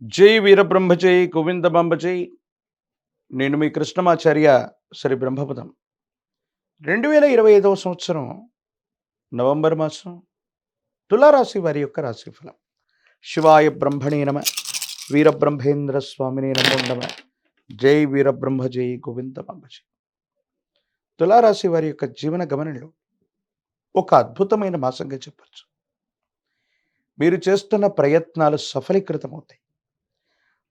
జై వీరబ్రహ్మ జై గోవిందమాంబ జై. నేను మీ కృష్ణమాచార్య శ్రీ బ్రహ్మపదం. 2025 సంవత్సరం నవంబర్ మాసం తులారాశి వారి యొక్క రాశిఫలం. శివాయ బ్రహ్మణే నమ. వీరబ్రహ్మేంద్ర స్వామినే నమో నమ. జై వీరబ్రహ్మ జై గోవిందమాంబ జై. తులారాశి వారి యొక్క జీవన గమనంలో ఒక అద్భుతమైన మాసంగా చెప్పచ్చు. మీరు చేస్తున్న ప్రయత్నాలు సఫలీకృతమవుతాయి.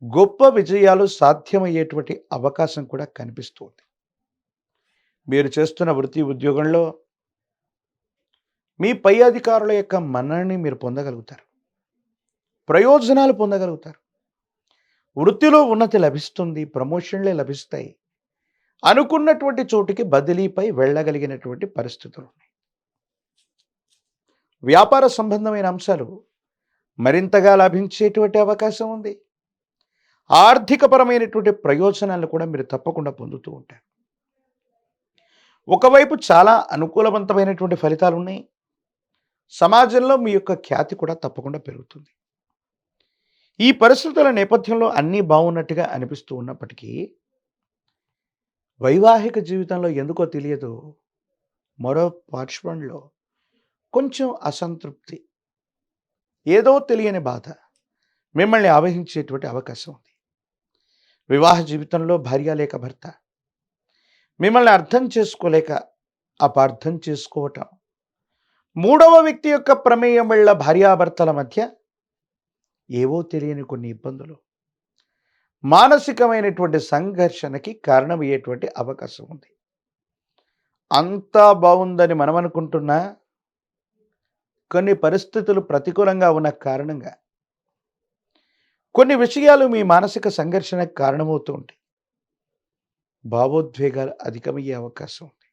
గొప్ప విజయాలు సాధ్యమయ్యేటువంటి అవకాశం కూడా కనిపిస్తుంది. మీరు చేస్తున్న వృత్తి ఉద్యోగంలో మీ పై అధికారుల యొక్క మన్ననని మీరు పొందగలుగుతారు. ప్రయోజనాలు పొందగలుగుతారు. వృత్తిలో ఉన్నతి లభిస్తుంది. ప్రమోషన్లే లభిస్తాయి. అనుకున్నటువంటి చోటికి బదిలీపై వెళ్ళగలిగినటువంటి పరిస్థితులు ఉన్నాయి. వ్యాపార సంబంధమైన అంశాలు మరింతగా లభించేటువంటి అవకాశం ఉంది. ఆర్థికపరమైనటువంటి ప్రయోజనాలను కూడా మీరు తప్పకుండా పొందుతూ ఉంటారు. ఒకవైపు చాలా అనుకూలవంతమైనటువంటి ఫలితాలు ఉన్నాయి. సమాజంలో మీ యొక్క ఖ్యాతి కూడా తప్పకుండా పెరుగుతుంది. ఈ పరిస్థితుల నేపథ్యంలో అన్నీ బాగున్నట్టుగా అనిపిస్తూ ఉన్నప్పటికీ వైవాహిక జీవితంలో ఎందుకో తెలియదు మరో పార్శ్వంలో కొంచెం అసంతృప్తి, ఏదో తెలియని బాధ మిమ్మల్ని ఆవహించేటువంటి అవకాశం ఉంది. వివాహ జీవితంలో భార్య లేక భర్త మిమ్మల్ని అర్థం చేసుకోలేక అపార్థం చేసుకోవటం, మూడవ వ్యక్తి యొక్క ప్రమేయం వల్ల భార్యాభర్తల మధ్య ఏవో తెలియని కొన్ని ఇబ్బందులు, మానసికమైనటువంటి సంఘర్షణకి కారణమయ్యేటువంటి అవకాశం ఉంది. అంతా బాగుందని మనం అనుకుంటున్నా కొన్ని పరిస్థితులు ప్రతికూలంగా ఉన్న కారణంగా కొన్ని విషయాలు మీ మానసిక సంఘర్షణకు కారణమవుతూ ఉంటాయి. భావోద్వేగాలు అధికమయ్యే అవకాశం ఉంది.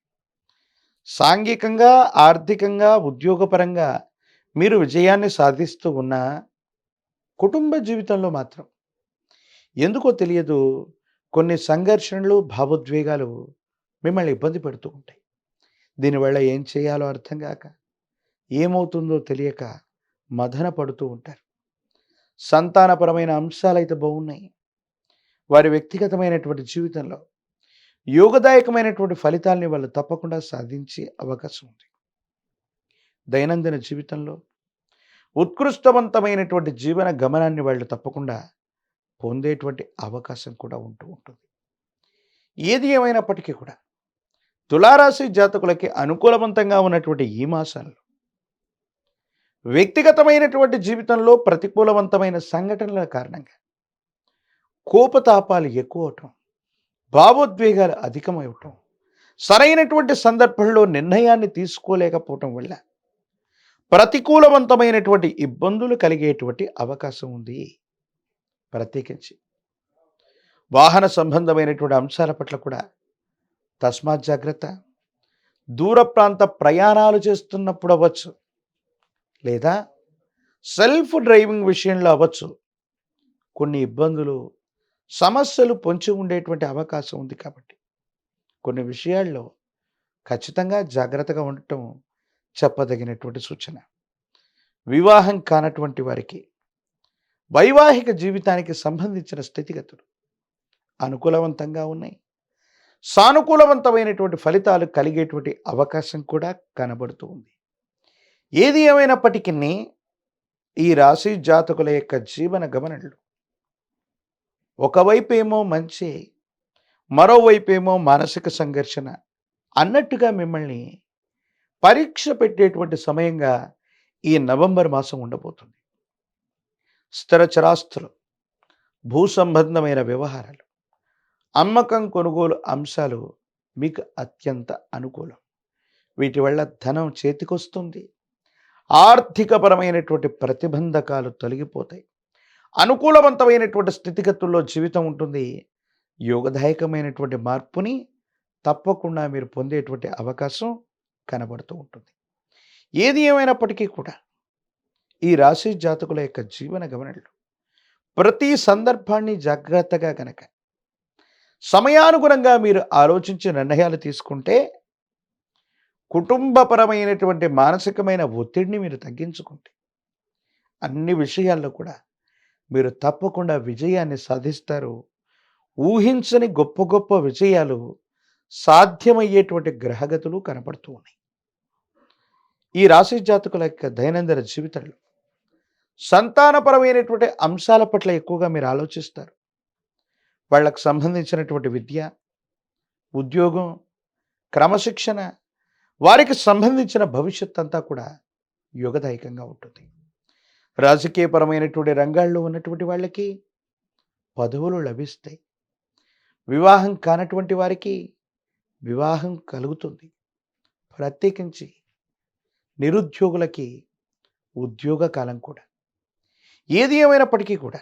సాంఘికంగా, ఆర్థికంగా, ఉద్యోగపరంగా మీరు విజయాన్ని సాధిస్తూ ఉన్న కుటుంబ జీవితంలో మాత్రం ఎందుకో తెలియదు కొన్ని సంఘర్షణలు, భావోద్వేగాలు మిమ్మల్ని ఇబ్బంది పెడుతూ ఉంటాయి. దీనివల్ల ఏం చేయాలో అర్థం కాక, ఏమవుతుందో తెలియక మదన పడుతూ ఉంటారు. సంతానపరమైన అంశాలైతే బాగున్నాయి. వారి వ్యక్తిగతమైనటువంటి జీవితంలో యోగదాయకమైనటువంటి ఫలితాలని వాళ్ళు తప్పకుండా సాధించే అవకాశం ఉంది. దైనందిన జీవితంలో ఉత్కృష్టవంతమైనటువంటి జీవన గమనాన్ని వాళ్ళు తప్పకుండా పొందేటువంటి అవకాశం కూడా ఉంటూ ఉంటుంది. ఏది ఏమైనప్పటికీ కూడా తులారాశి జాతకులకి అనుకూలవంతంగా ఉన్నటువంటి ఈ మాసాల్లో వ్యక్తిగతమైనటువంటి జీవితంలో ప్రతికూలవంతమైన సంఘటనల కారణంగా కోపతాపాలు ఎక్కువ అవటం, భావోద్వేగాలు అధికమవటం, సరైనటువంటి సందర్భంలో నిర్ణయాన్ని తీసుకోలేకపోవటం వల్ల ప్రతికూలవంతమైనటువంటి ఇబ్బందులు కలిగేటువంటి అవకాశం ఉంది. ప్రత్యేకించి వాహన సంబంధమైనటువంటి అంశాల పట్ల కూడా తస్మాత్ జాగ్రత్త. దూర ప్రాంత ప్రయాణాలు చేస్తున్నప్పుడు అవ్వచ్చు, లేదా సెల్ఫ్ డ్రైవింగ్ విషయంలో అవ్వచ్చు, కొన్ని ఇబ్బందులు, సమస్యలు పొంచి ఉండేటువంటి అవకాశం ఉంది. కాబట్టి కొన్ని విషయాల్లో ఖచ్చితంగా జాగ్రత్తగా ఉండటం చెప్పదగినటువంటి సూచన. వివాహం కానటువంటి వారికి వైవాహిక జీవితానికి సంబంధించిన స్థితిగతులు అనుకూలవంతంగా ఉన్నాయి. సానుకూలవంతమైనటువంటి ఫలితాలు కలిగేటువంటి అవకాశం కూడా కనబడుతూ ఉంది. ఏది ఏమైనప్పటికీ ఈ రాశి జాతకుల యొక్క జీవన గమనంలో ఒకవైపేమో మంచి, మరోవైపేమో మానసిక సంఘర్షణ అన్నట్టుగా మిమ్మల్ని పరీక్ష పెట్టేటువంటి సమయంగా ఈ నవంబర్ మాసం ఉండబోతుంది. స్థిర చరాస్తులు, భూ సంబంధమైన వ్యవహారాలు, అమ్మకం కొనుగోలు అంశాలు మీకు అత్యంత అనుకూలం. వీటి వల్ల ధనం చేతికొస్తుంది. ఆర్థికపరమైనటువంటి ప్రతిబంధకాలు తొలగిపోతాయి. అనుకూలవంతమైనటువంటి స్థితిగతుల్లో జీవితం ఉంటుంది. యోగదాయకమైనటువంటి మార్పుని తప్పకుండా మీరు పొందేటువంటి అవకాశం కనబడుతూ ఉంటుంది. ఏది ఏమైనప్పటికీ కూడా ఈ రాశి జాతకుల యొక్క జీవన గమనంలో ప్రతి సందర్భాన్ని జాగ్రత్తగా గనక సమయానుగుణంగా మీరు ఆలోచించి నిర్ణయాలు తీసుకుంటే కుటుంబపరమైనటువంటి మానసికమైన ఒత్తిడిని మీరు తగ్గించుకుంటే అన్ని విషయాల్లో కూడా మీరు తప్పకుండా విజయాన్ని సాధిస్తారు. ఊహించని గొప్ప గొప్ప విజయాలు సాధ్యమయ్యేటువంటి గ్రహగతులు కనపడుతూ ఉన్నాయి. ఈ రాశి జాతకుల యొక్క దైనందిన జీవితంలో సంతానపరమైనటువంటి అంశాల పట్ల ఎక్కువగా మీరు ఆలోచిస్తారు. వాళ్ళకు సంబంధించినటువంటి విద్య, ఉద్యోగం, క్రమశిక్షణ, వారికి సంబంధించిన భవిష్యత్ అంతా కూడా యోగదాయకంగా ఉంటుంది. రాజకీయపరమైనటువంటి రంగాల్లో ఉన్నటువంటి వాళ్ళకి పదవులు లభిస్తాయి. వివాహం కానటువంటి వారికి వివాహం కలుగుతుంది. ప్రత్యేకించి నిరుద్యోగులకి ఉద్యోగ కాలం కూడా. ఏది ఏమైనప్పటికీ కూడా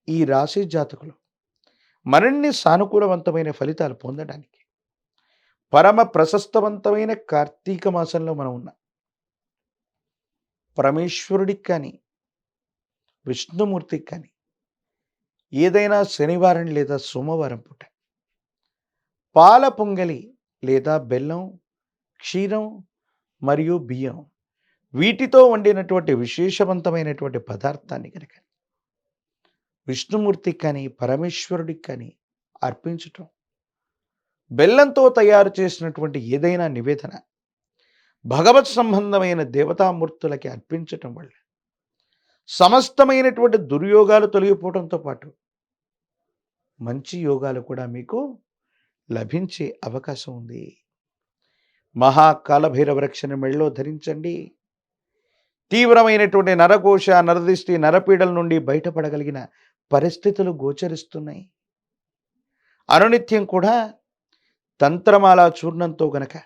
ఈ రాశి జాతకులు మరిన్ని సానుకూలవంతమైన ఫలితాలు పొందడానికి పరమ ప్రశస్తవంతమైన కార్తీక మాసంలో మనం ఉన్నాం. పరమేశ్వరుడికి కానీ, విష్ణుమూర్తికి కానీ ఏదైనా శనివారం లేదా సోమవారం పూట పాల పొంగలి లేదా బెల్లం, క్షీరం మరియు బియ్యం వీటితో వండినటువంటి విశేషవంతమైనటువంటి పదార్థాన్ని కనుక విష్ణుమూర్తికి కానీ, పరమేశ్వరుడికి కానీ అర్పించటం, బెల్లంతో తయారు చేసినటువంటి ఏదైనా నివేదన భగవత్ సంబంధమైన దేవతామూర్తులకి అర్పించటం వల్ల సమస్తమైనటువంటి దుర్యోగాలు తొలగిపోవడంతో పాటు మంచి యోగాలు కూడా మీకు లభించే అవకాశం ఉంది. మహాకాలభైరవ రక్షణ మెళ్ళలో ధరించండి. తీవ్రమైనటువంటి నరకోశ, నరదిష్టి, నరపీడల నుండి బయటపడగలిగిన పరిస్థితులు గోచరిస్తున్నాయి. అనునిత్యం కూడా తంత్రమాల చూర్ణంతో గనక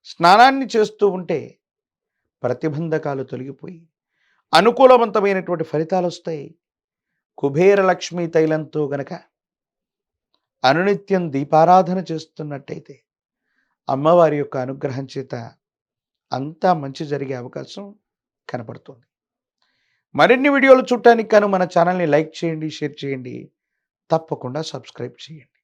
స్నానాన్ని చేస్తూ ఉంటే ప్రతిబంధకాలు తొలగిపోయి అనుకూలవంతమైనటువంటి ఫలితాలు వస్తాయి. కుబేర లక్ష్మీ తైలంతో గనక అనునిత్యం దీపారాధన చేస్తున్నట్టయితే అమ్మవారి యొక్క అనుగ్రహం చేత అంతా మంచి జరిగే అవకాశం కనపడుతుంది. మరిన్ని వీడియోలు చూడటానికి గాను మన ఛానల్ని లైక్ చేయండి, షేర్ చేయండి, తప్పకుండా సబ్స్క్రైబ్ చేయండి.